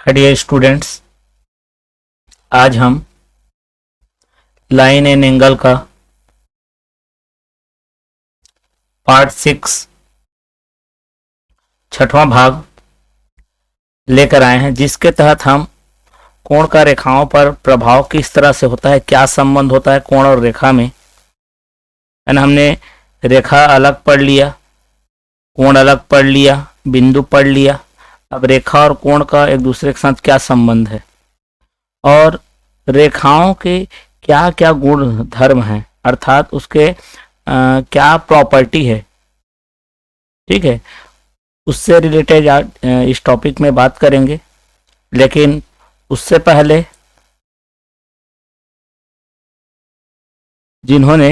Dear students, आज हम line and angle का पार्ट 6 छठवां भाग लेकर आए हैं, जिसके तहत हम कोण का रेखाओं पर प्रभाव किस तरह से होता है, क्या संबंध होता है कोण और रेखा में। एंड हमने रेखा अलग पढ़ लिया, कोण अलग पढ़ लिया, बिंदु पढ़ लिया। अब रेखा और कोण का एक दूसरे के साथ क्या संबंध है और रेखाओं के क्या क्या गुण धर्म हैं, अर्थात उसके क्या प्रॉपर्टी है, ठीक है, उससे रिलेटेड इस टॉपिक में बात करेंगे। लेकिन उससे पहले जिन्होंने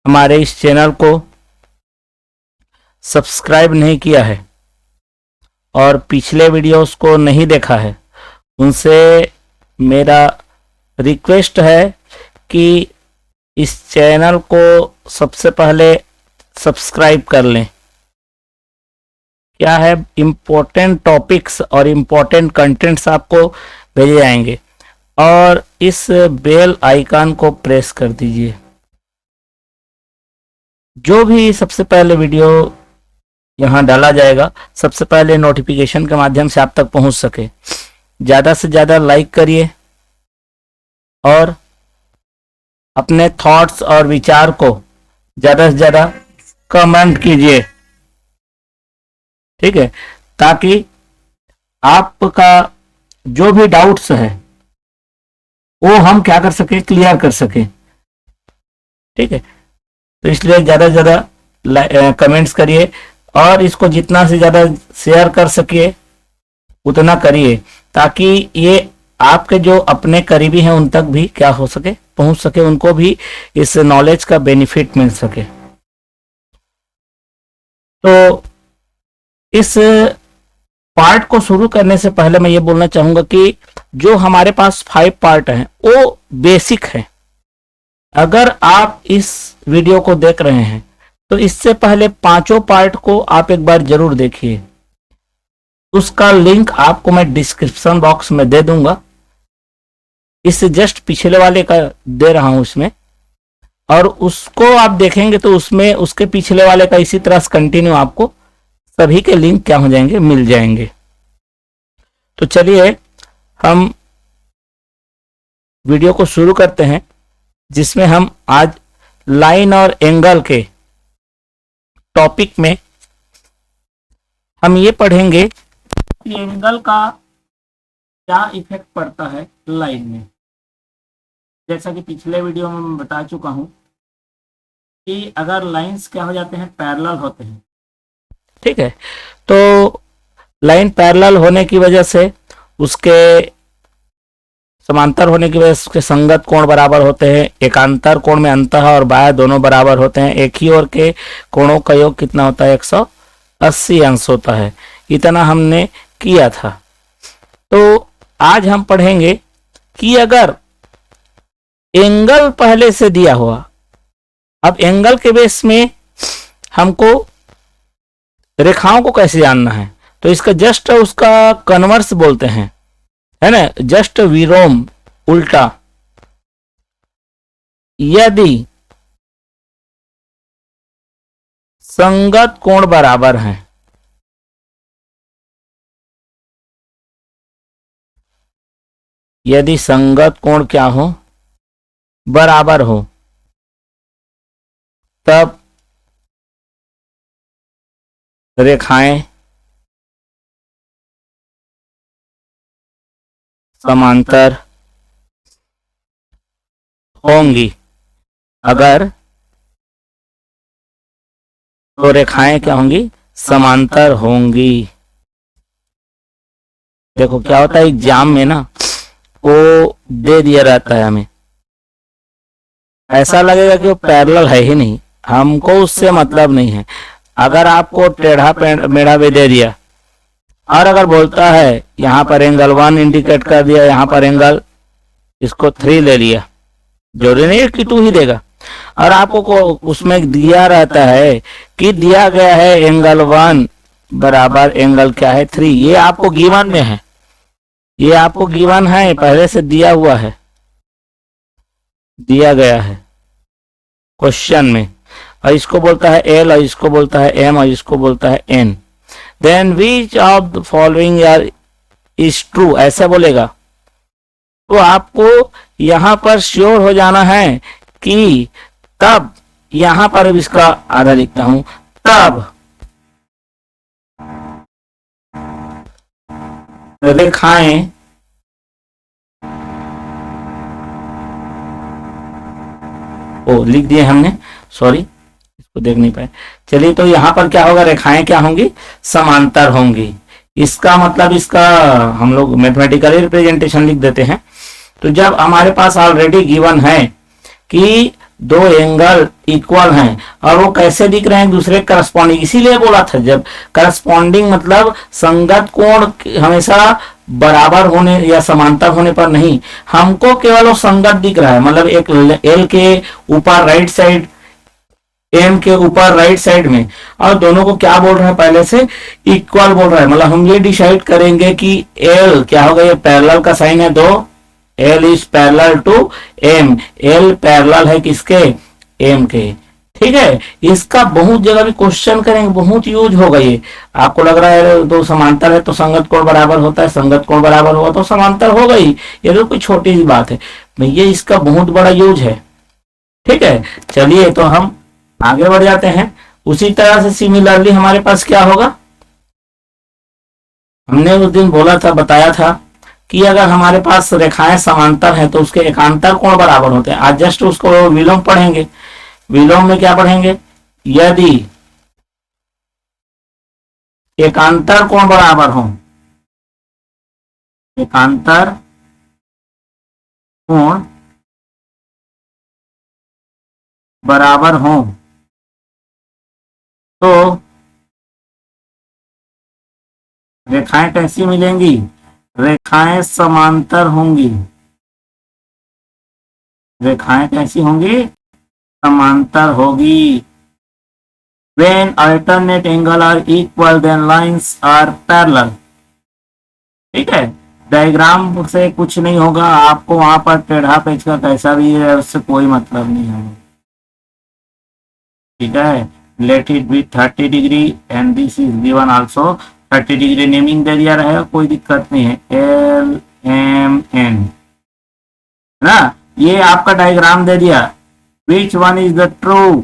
हमारे इस चैनल को सब्सक्राइब नहीं किया है और पिछले वीडियोस को नहीं देखा है, उनसे मेरा रिक्वेस्ट है कि इस चैनल को सबसे पहले सब्सक्राइब कर लें। क्या है, इम्पोर्टेंट टॉपिक्स और इम्पोर्टेंट कंटेंट्स आपको भेजे जाएंगे और इस बेल आइकन को प्रेस कर दीजिए। जो भी सबसे पहले वीडियो यहाँ डाला जाएगा, सबसे पहले नोटिफिकेशन के माध्यम से आप तक पहुंच सके। ज़्यादा से ज़्यादा लाइक करिए और अपने थॉट्स और विचार को ज़्यादा से ज़्यादा कमेंट कीजिए, ठीक है, ताकि आपका जो भी डाउट्स है वो हम क्या कर सके, क्लियर कर सके, ठीक है। तो इसलिए ज़्यादा से ज़्यादा कमेंट्स करिए और इसको जितना से ज़्यादा शेयर कर सकिए उतना करिए, ताकि ये आपके जो अपने करीबी हैं उन तक भी क्या हो सके, पहुंच सके, उनको भी इस नॉलेज का बेनिफिट मिल सके। तो इस पार्ट को शुरू करने से पहले मैं ये बोलना चाहूंगा कि जो हमारे पास 5 पार्ट हैं वो बेसिक है। अगर आप इस वीडियो को देख रहे हैं तो इससे पहले 5 पार्ट को आप एक बार जरूर देखिए। उसका लिंक आपको मैं डिस्क्रिप्शन बॉक्स में दे दूंगा, इससे जस्ट पिछले वाले का दे रहा हूं इसमें, और उसको आप देखेंगे तो उसमें उसके पिछले वाले का इसी तरह से कंटिन्यू आपको सभी के लिंक क्या हो जाएंगे, मिल जाएंगे। तो चलिए हम वीडियो को शुरू करते हैं, जिसमें हम आज लाइन और एंगल के टॉपिक में हम ये पढ़ेंगे कि एंगल का क्या इफेक्ट पड़ता है लाइन में। जैसा कि पिछले वीडियो में मैं बता चुका हूं कि अगर लाइंस क्या हो जाते हैं, पैरेलल होते हैं, ठीक है, तो लाइन पैरेलल होने की वजह से, उसके समांतर होने की वजह से उसके संगत कोण बराबर होते हैं। एकांतर कोण में अंतः और बाह्य दोनों बराबर होते हैं। एक ही ओर के कोणों का योग कितना होता है, 180 अंश होता है। इतना हमने किया था। तो आज हम पढ़ेंगे कि अगर एंगल पहले से दिया हुआ, अब एंगल के बेस में हमको रेखाओं को कैसे जानना है, तो इसका जस्ट उसका कन्वर्स बोलते हैं, है ना, जस्ट विलोम, उल्टा। यदि संगत कोण बराबर हैं, यदि संगत कोण क्या हो, बराबर हो, तब रेखाएं समांतर होंगी। अगर तो रेखाएं क्या होंगी, समांतर होंगी। देखो क्या होता है, एग्जाम में ना वो दे दिया रहता है, हमें ऐसा लगेगा कि वो पैरेलल है ही नहीं, हमको उससे मतलब नहीं है। अगर आपको टेढ़ा मेढ़ा भी दे दिया और अगर बोलता है यहाँ पर एंगल 1 इंडिकेट कर दिया, यहाँ पर एंगल इसको 3 ले लिया, जरूरी नहीं है कि 2 ही देगा। और आपको को उसमें दिया रहता है कि दिया गया है एंगल 1 बराबर एंगल क्या है 3। ये आपको गिवन में है, ये आपको गिवन है, पहले से दिया हुआ है, दिया गया है क्वेश्चन में। और इसको बोलता है एल, और इसको बोलता है एम, और इसको बोलता है N. Then which of the following are is true, ऐसा बोलेगा। तो आपको यहां पर श्योर हो जाना है कि तब यहां पर अब इसका आधा लिखता हूं, तब रेखाएं ओ लिख दिए हमने, सॉरी इसको देख नहीं पाए। चलिए, तो यहां पर क्या होगा, रेखाएं क्या होंगी, समांतर होंगी। इसका मतलब इसका हम लोग मैथमेटिकली रिप्रेजेंटेशन लिख देते हैं। तो जब हमारे पास ऑलरेडी गिवन है कि दो एंगल इक्वल हैं और वो कैसे दिख रहे हैं दूसरे करस्पॉन्डिंग, इसीलिए बोला था जब करस्पॉन्डिंग मतलब संगत कोण हमेशा बराबर होने या समांतर होने पर नहीं, हमको केवल वो संगत दिख रहा है। मतलब एक एल के ऊपर राइट साइड, एम के ऊपर राइट साइड में, और दोनों को क्या बोल रहा है, पहले से इक्वल बोल रहा है। मतलब हम ये डिसाइड करेंगे कि एल क्या होगा, ये पैरेलल का साइन है दो, L is parallel to M, L parallel है किसके, एम के। ठीक है, इसका बहुत जगह भी क्वेश्चन करेंगे, बहुत यूज होगा ये। आपको लग रहा है दो समांतर है तो संगत कोण बराबर होता है, संगत कोण बराबर होगा तो समांतर होगा ही, ये तो कोई छोटी सी बात है भैया, इसका बहुत बड़ा यूज है। ठीक है, चलिए तो हम आगे बढ़ जाते हैं। उसी तरह से सिमिलरली हमारे पास क्या होगा, हमने उस दिन बोला था, बताया था कि अगर हमारे पास रेखाएं समांतर हैं तो उसके एकांतर कोण बराबर होते हैं। आज जस्ट उसको विलोम पढ़ेंगे। विलोम में क्या पढ़ेंगे, यदि एकांतर कोण बराबर हो, एकांतर कोण बराबर हो तो रेखाएं कैसी मिलेंगी, रेखाएं समांतर होंगी। रेखाएं कैसी होंगी, समांतर होगी। When alternate angle are equal, then lines are parallel. ठीक है, डायग्राम से कुछ नहीं होगा, आपको वहां पर टेढ़ा पेच का कैसा भी है उससे कोई मतलब नहीं है। ठीक है, let it be 30 degree and this is given also 30 degree, naming दे दिया रहेगा, कोई दिक्कत नहीं है। एल एम एन ना, ये आपका डायग्राम दे दिया। Which one is the true,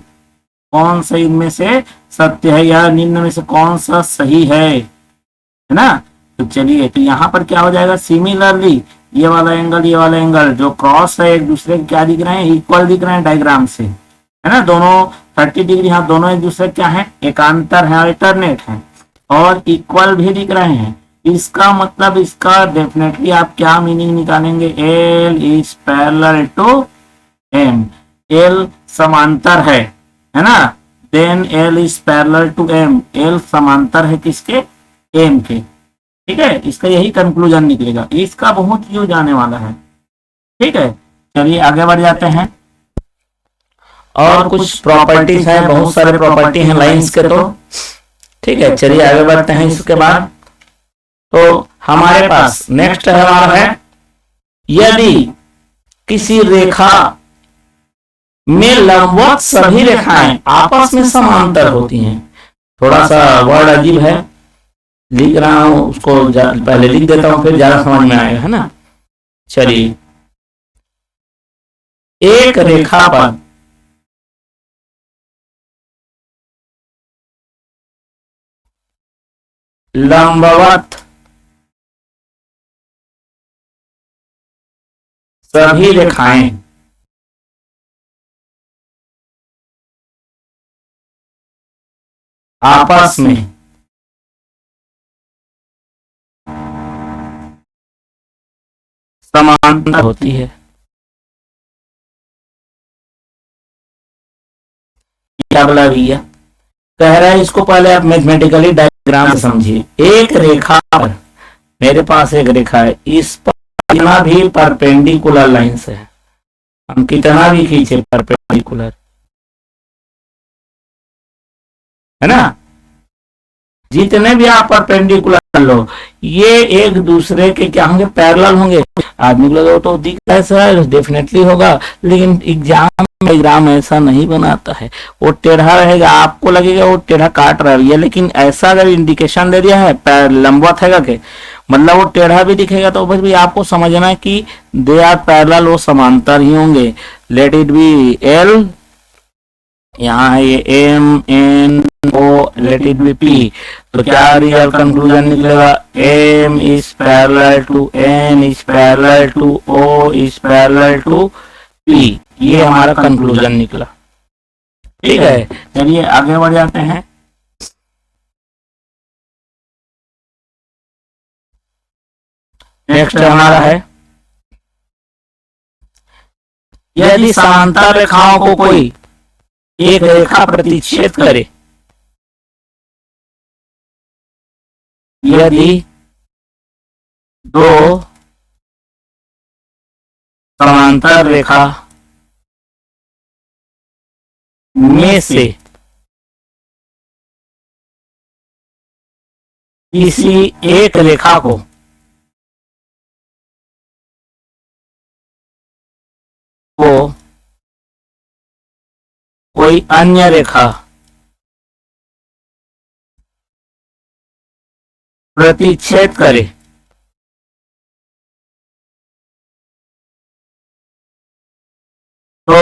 कौन सा इनमें से सत्य है या निम्न में से कौन सा सही है ना। तो चलिए, तो यहाँ पर क्या हो जाएगा, सिमिलरली ये वाला एंगल, ये वाला एंगल जो क्रॉस है एक दूसरे के क्या दिख रहे हैं, इक्वल दिख रहे हैं डायग्राम से, है ना। दोनों 30 डिग्री, हाँ दोनों एक दूसरे क्या है, एकांतर है, अल्टरनेट है, और इक्वल भी दिख रहे हैं। इसका मतलब इसका डेफिनेटली आप क्या मीनिंग निकालेंगे, L is parallel to M, L समांतर है ना। Then L is parallel to M, L समांतर है किसके, एम के। ठीक है, इसका यही कंक्लूजन निकलेगा, इसका बहुत यूज आने वाला है। ठीक है, चलिए आगे बढ़ जाते हैं। और कुछ प्रॉपर्टीज है, बहुत सारे प्रॉपर्टी हैं लाइंस के। तो ठीक है, चलिए आगे बढ़ते हैं। इसके बाद तो हमारे पास नेक्स्ट हमारा है, यदि किसी रेखा में लंबवत सभी रेखाएं आपस में समांतर होती हैं। थोड़ा सा वर्ड अजीब है, लिख रहा हूं उसको पहले लिख देता हूं, फिर ज्यादा समझ में आएगा, है ना। चलिए, एक रेखा पर लंबवत सभी रेखाएं आपस में समांतर होती है। क्या बोला भैया, कह रहा है इसको पहले आप मैथमेटिकली डायग्राम से समझिए। एक रेखा पर, मेरे पास एक रेखा है, इस पर कितना भी परपेंडिकुलर लाइन से है, हम कितना भी खींचे परपेंडिकुलर, है ना। जितने भी आप परपेंडिकुलर लो ये एक दूसरे के क्या होंगे, पैरेलल होंगे। आदमी को लगा तो दिख रहा है सर, डेफिनेटली होगा, लेकिन एग्जाम ऐसा नहीं बनाता है। वो टेढ़ा रहेगा, आपको लगेगा वो टेढ़ा काट रहा है, लेकिन ऐसा अगर इंडिकेशन दे दिया है पैर लंबवत है कि मतलब वो टेढ़ा भी दिखेगा, तो बस भी आपको समझना है कि दे आर पैरेलल, वो समांतर ही होंगे। लेट इट बी एल, यहाँ है ये M N O, let it be P. तो क्या रियल कंक्लूजन निकलेगा, M is parallel to N is parallel to O is parallel to P. ये हमारा कंक्लूजन निकला। ठीक है, चलिए आगे बढ़ जाते हैं। नेक्स्ट हमारा है, यदि समांतर रेखाओं को कोई एक रेखा प्रतिच्छेद करे, यदि दो समांतर रेखा में से किसी एक रेखा को कोई अन्य रेखा प्रतिच्छेद करे, तो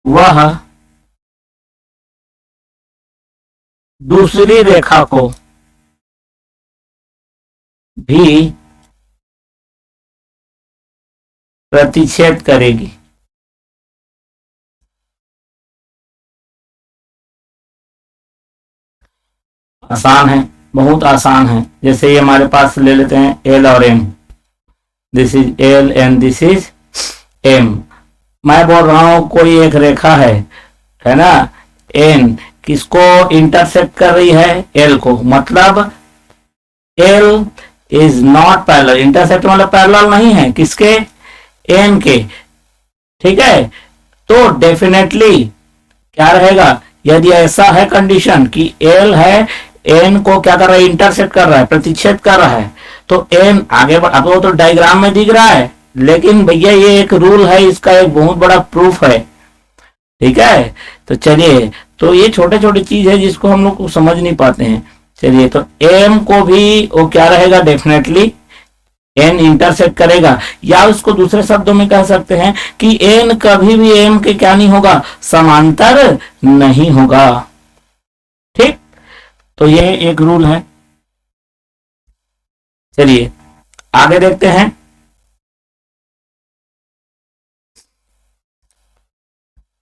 वह दूसरी रेखा को भी प्रतिच्छेद करेगी। आसान है, बहुत आसान है। जैसे ये हमारे पास ले लेते हैं एल और M, this is L and this is M. मैं बोल रहा हूं कोई एक रेखा है ना, एन किसको इंटरसेक्ट कर रही है, एल को, मतलब L is not parallel, intersect मतलब पैरेलल नहीं है किसके, एन के। ठीक है, तो डेफिनेटली क्या रहेगा, यदि ऐसा है कंडीशन कि एल है, एन को क्या कर रहा है, इंटरसेक्ट कर रहा है, प्रतिच्छेद कर रहा है, तो एन आगे अब वो तो डायग्राम में दिख रहा है, लेकिन भैया ये एक रूल है, इसका एक बहुत बड़ा प्रूफ है। ठीक है, तो चलिए, तो ये छोटे छोटे चीज है जिसको हम लोग को समझ नहीं पाते हैं। चलिए, तो एम को भी वो क्या रहेगा, डेफिनेटली एन इंटरसेक्ट करेगा, या उसको दूसरे शब्दों में कह सकते हैं कि एन कभी भी एम के क्या नहीं होगा, समांतर नहीं होगा। ठीक, तो ये एक रूल है। चलिए आगे देखते हैं।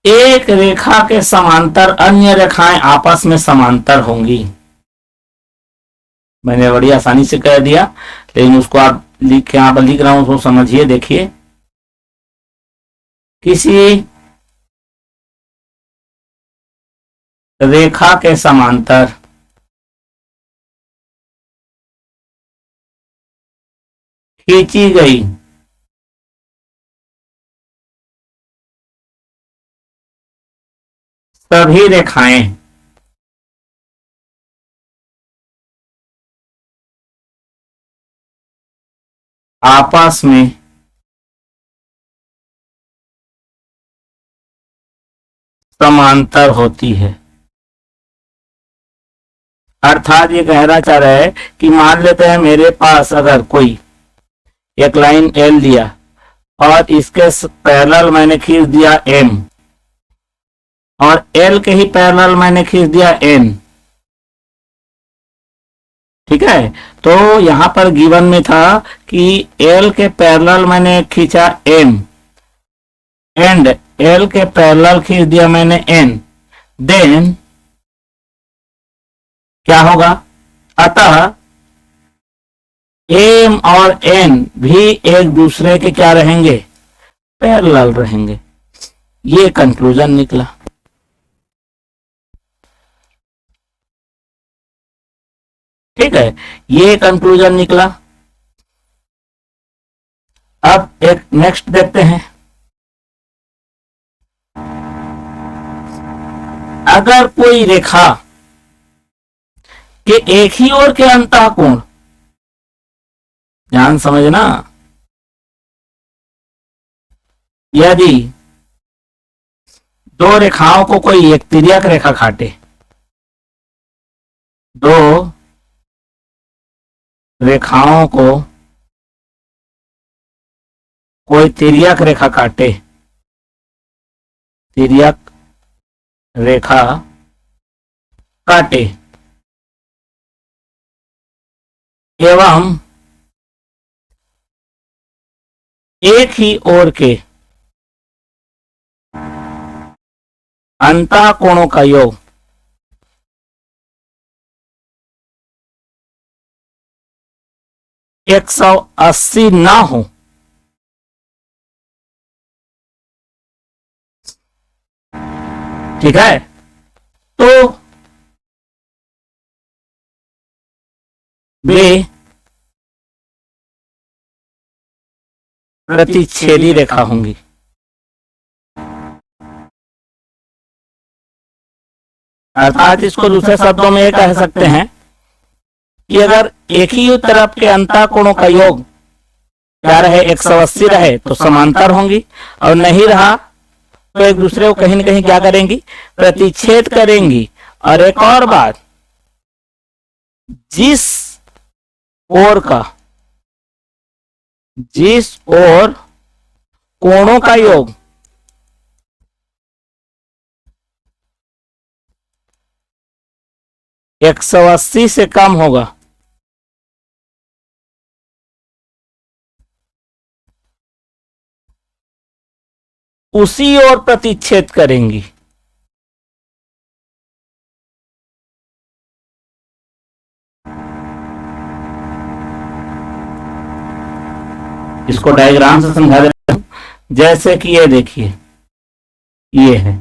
एक रेखा के समांतर अन्य रेखाएं आपस में समांतर होंगी। मैंने बड़ी आसानी से कह दिया, लेकिन उसको आप लिख, यहां पर लिख रहा हूं, उसको समझिए, देखिए। किसी रेखा के समांतर खींची गई सभी रेखाएं आपस में समांतर होती है। अर्थात ये कहना चाह रहा है कि मान लेते हैं मेरे पास अगर कोई एक लाइन एल दिया और इसके पैरेलल मैंने खींच दिया एम, और एल के ही पैरेलल मैंने खींच दिया एन। ठीक है, तो यहां पर गिवन में था कि एल के पैरेलल मैंने खींचा एम एंड एल के पैरेलल खींच दिया मैंने एन, देन क्या होगा, अतः एम और एन भी एक दूसरे के क्या रहेंगे, पैरेलल रहेंगे। ये कंक्लूजन निकला। ठीक है, ये कंक्लूजन निकला। अब एक नेक्स्ट देखते हैं। अगर कोई रेखा कि एक ही ओर के अंतः कोण, ध्यान समझना, यदि दो रेखाओं को कोई एक तिर्यक रेखा काटे, दो रेखाओं को कोई तिर्यक रेखा काटे, तिर्यक रेखा काटे एवं एक ही ओर के अंतः कोणों का योग 180 ना हो, ठीक है, तो वे प्रतिच्छेदी रेखा होंगी। अर्थात इसको दूसरे शब्दों में ये कह सकते हैं कि अगर एक ही तरफ के अंतः कोणों का योग क्या रहे, 180 रहे, तो समांतर होंगी, और नहीं रहा तो एक दूसरे को कहीं न कहीं क्या करेंगी, प्रतिच्छेद करेंगी। और एक और बात, जिस ओर कोणों का योग 180 से कम होगा, उसी ओर प्रतिच्छेद करेंगी। इसको डायग्राम से समझा देता हूं। जैसे कि ये देखिए, ये है,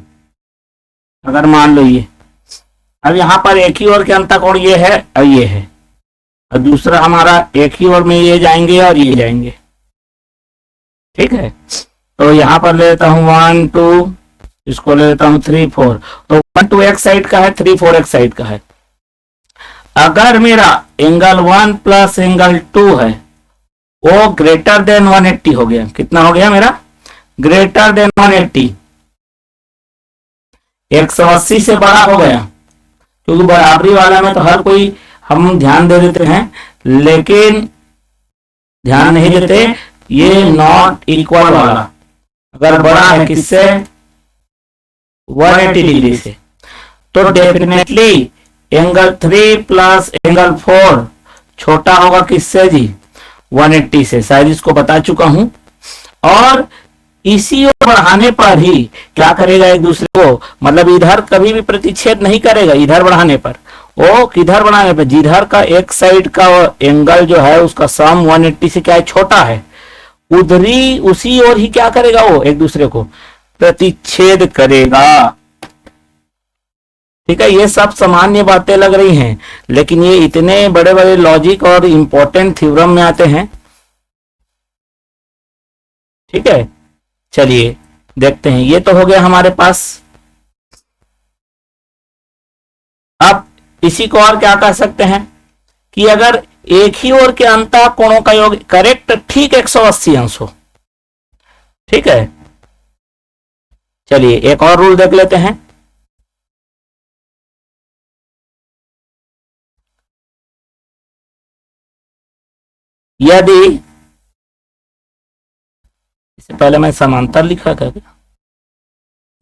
अगर मान लो ये, अब यहां पर एक ही ओर के अंतः कोण ये है और ये है, और दूसरा हमारा एक ही ओर में ये जाएंगे और ये जाएंगे, ठीक है। तो यहां पर ले लेता हूं 1 2, इसको ले लेता हूं 3 4, तो 1 2 एक साइड का है, 3 4 एक साइड का है। अगर मेरा एंगल 1 प्लस एंगल 2 है, वो ग्रेटर देन 180 हो गया। कितना हो गया मेरा? ग्रेटर देन 180, 180 से बड़ा हो गया, क्योंकि बराबरी वाला में तो हर कोई हम ध्यान दे देते हैं, लेकिन ध्यान नहीं देते ये नॉट इक्वल वाला। अगर बड़ा है किससे? 180 डिग्री से, तो डेफिनेटली एंगल 3 प्लस एंगल 4 छोटा होगा किससे जी? 180 से। शायद इसको बता चुका हूं। और इसी ओर बढ़ाने पर ही क्या करेगा एक दूसरे को, मतलब इधर कभी भी प्रतिच्छेद नहीं करेगा। इधर बढ़ाने पर, वो किधर बढ़ाने पर, जिधर का एक साइड का एंगल जो है उसका सम 180 से क्या है, छोटा है, उधरी उसी ओर ही क्या करेगा, वो एक दूसरे को प्रतिच्छेद करेगा। ठीक है, ये सब सामान्य बातें लग रही हैं, लेकिन ये इतने बड़े बड़े लॉजिक और इंपॉर्टेंट थ्योरम में आते हैं। ठीक है, चलिए देखते हैं। ये तो हो गया हमारे पास। अब इसी को और क्या कह सकते हैं कि अगर एक ही ओर के अंतः कोणों का योग करेक्ट ठीक 180 अंश हो। ठीक है, चलिए एक और रूल देख लेते हैं। यदि, इससे पहले मैं समांतर लिखा था क्या?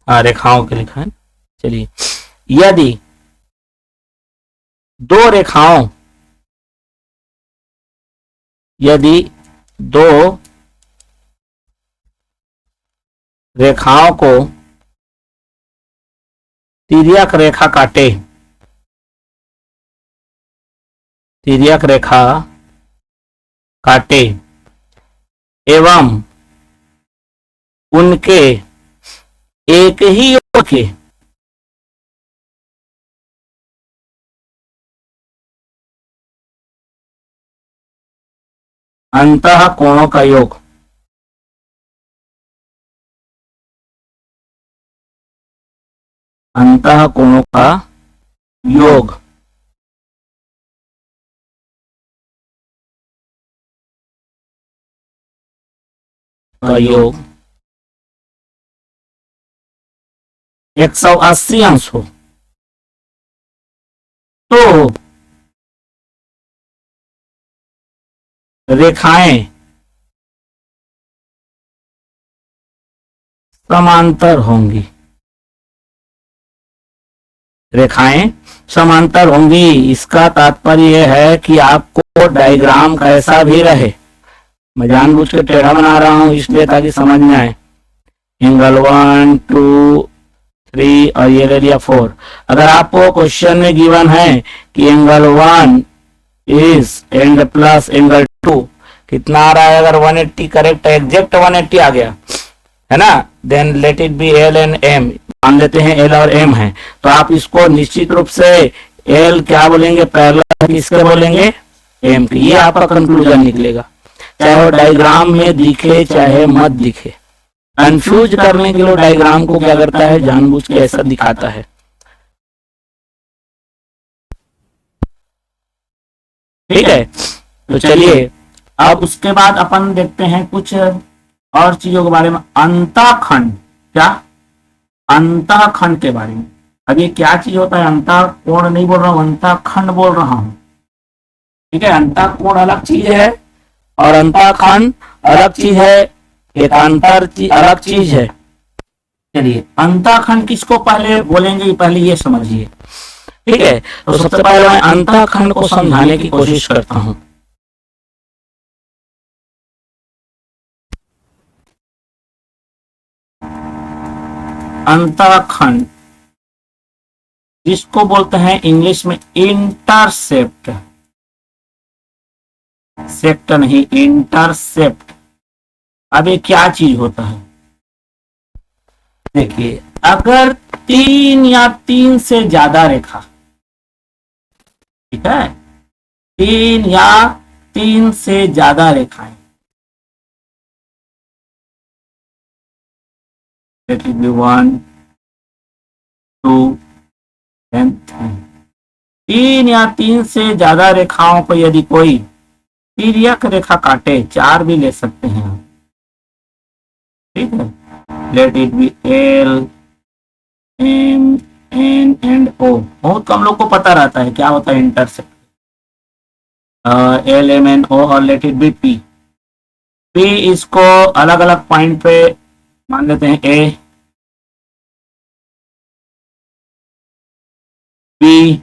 हाँ, रेखाओं के लिखा है। चलिए, यदि दो रेखाओं, यदि दो रेखाओं को तिर्यक रेखा काटे, तिर्यक रेखा काटे एवं उनके एक ही ओर के अंतः कोणों का योग अंतः कोणों का योग का योग 180 अंश हो तो रेखाएं समांतर होंगी, रेखाएं समांतर होंगी। इसका तात्पर्य यह है कि आपको डायग्राम कैसा भी रहे, मैं जानबूझ के टेढ़ा बना रहा हूं इसलिए ताकि समझ में आए। एंगल 1 2 3 और ये ले लिया 4। अगर आपको क्वेश्चन में गिवन है कि angle 1 is and plus angle 2 कितना आ रहा है, अगर 180 करेक्ट एग्जैक्ट 180 आ गया है ना, then let it be L and M, मान लेते हैं एल और एम है, तो आप इसको निश्चित रूप से एल क्या बोलेंगे, पैरेलल किसके बोलेंगे, एम की। ये आपका कंक्लूजन निकलेगा, चाहे वो डायग्राम में दिखे चाहे मत दिखे। कंफ्यूज करने के लिए डायग्राम को क्या करता है, जानबूझ के ऐसा दिखाता है। ठीक है, तो चलिए अब उसके बाद अपन देखते हैं कुछ और चीजों के बारे में। अंतःखंड, क्या अंतःखंड के बारे में। अब ये क्या चीज होता है, अंतःकोण नहीं बोल रहा हूं, अंतःखंड बोल रहा हूं। ठीक है, अंतःकोण अलग चीज है और अंतःखंड अलग चीज है, एकांतर अलग चीज है। चलिए अंतःखंड किसको पहले बोलेंगे, पहले ये समझिए। ठीक है, तो सबसे पहले मैं अंतःखंड को समझाने की कोशिश करता हूं। अंतःखंड जिसको बोलते हैं इंग्लिश में इंटरसेप्ट, सेप्ट नहीं इंटरसेप्ट। अब ये क्या चीज होता है, देखिए अगर 3 या 3 से ज्यादा रेखा, ठीक है, 3 या 3 से ज्यादा रेखाएं, let it be 1 2 and 3, 3 या 3 से ज्यादा रेखाओं को यदि कोई तिर्यक रेखा काटे, 4 भी ले सकते हैं, ठीक है, let it be L M N and O. बहुत कम लोग को पता रहता है क्या होता है intercept, L M N O, और let it be P. P इसको अलग अलग पॉइंट पे मान लेते हैं, A B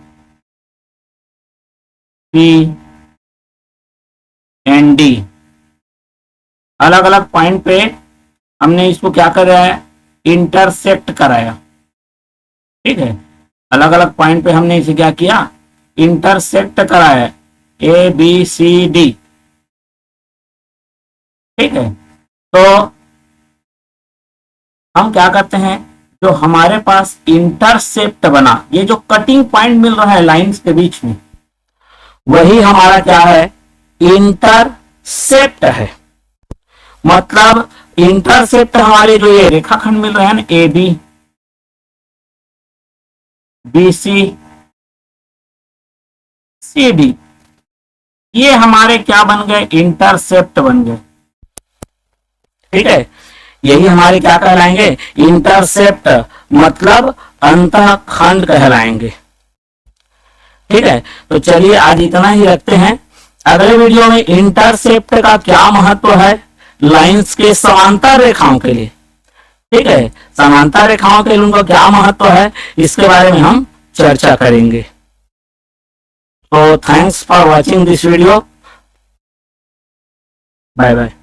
C and D, अलग अलग पॉइंट पे हमने इसको क्या कराया, इंटरसेक्ट कराया। ठीक है, अलग अलग पॉइंट पे हमने इसे क्या किया, इंटरसेक्ट कराया, ए बी सी डी। ठीक है, तो हम क्या करते हैं, जो हमारे पास इंटरसेप्ट बना, ये जो कटिंग पॉइंट मिल रहा है लाइंस के बीच में, वही हमारा क्या है, इंटरसेप्ट है। मतलब इंटरसेप्ट हमारे जो ये रेखाखंड मिल रहे हैं ना, A B B C C D, ये हमारे क्या बन गए, इंटरसेप्ट बन गए। ठीक है, यही हमारे क्या कहलाएंगे, इंटरसेप्ट, मतलब अंतःखंड कहलाएंगे। ठीक है, तो चलिए आज इतना ही रखते हैं। अगले वीडियो में इंटरसेप्ट का क्या महत्व है लाइंस के समांतर रेखाओं के लिए, ठीक है, समांतर रेखाओं के लिए उनका क्या महत्व है, इसके बारे में हम चर्चा करेंगे। तो thanks for watching this video, bye bye.